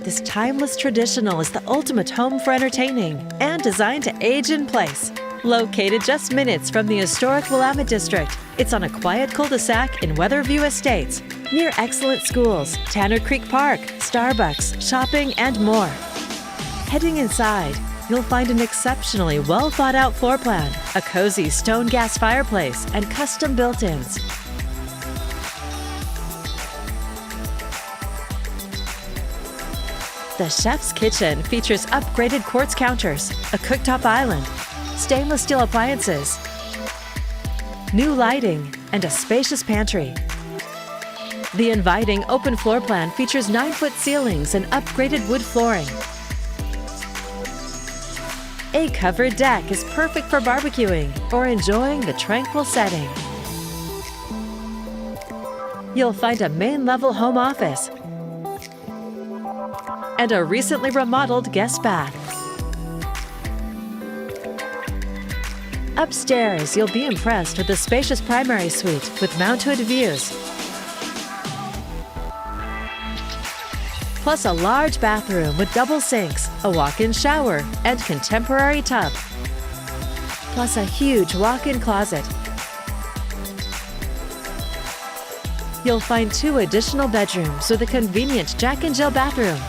This timeless traditional is the ultimate home for entertaining and designed to age in place. Located just minutes from the historic Willamette District, it's on a quiet cul-de-sac in Weatherview Estates, near excellent schools, Tanner Creek Park, Starbucks, shopping, and more. Heading inside, you'll find an exceptionally well-thought-out floor plan, a cozy stone gas fireplace, and custom built-ins. The chef's kitchen features upgraded quartz counters, a cooktop island, stainless steel appliances, new lighting, and a spacious pantry. The inviting open floor plan features 9-foot ceilings and upgraded wood flooring. A covered deck is perfect for barbecuing or enjoying the tranquil setting. You'll find a main-level home office and a recently remodeled guest bath. Upstairs, you'll be impressed with the spacious primary suite with mount-hood views, plus a large bathroom with double sinks, a walk-in shower, and contemporary tub, plus a huge walk-in closet. You'll find 2 additional bedrooms with a convenient Jack and Jill bathroom.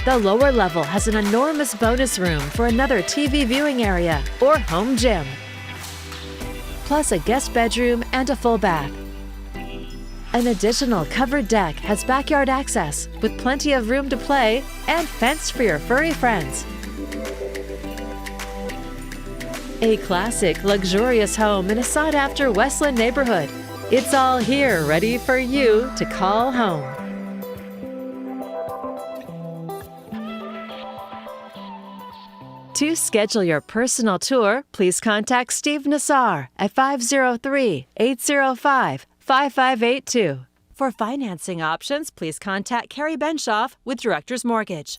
The lower level has an enormous bonus room for another TV viewing area or home gym, plus a guest bedroom and a full bath. An additional covered deck has backyard access with plenty of room to play and fence for your furry friends. A classic, luxurious home in a sought-after Westland neighborhood. It's all here, ready for you to call home. To schedule your personal tour, please contact Steve Nassar at 503-805-5582. For financing options, please contact Carrie Benshoff with Director's Mortgage.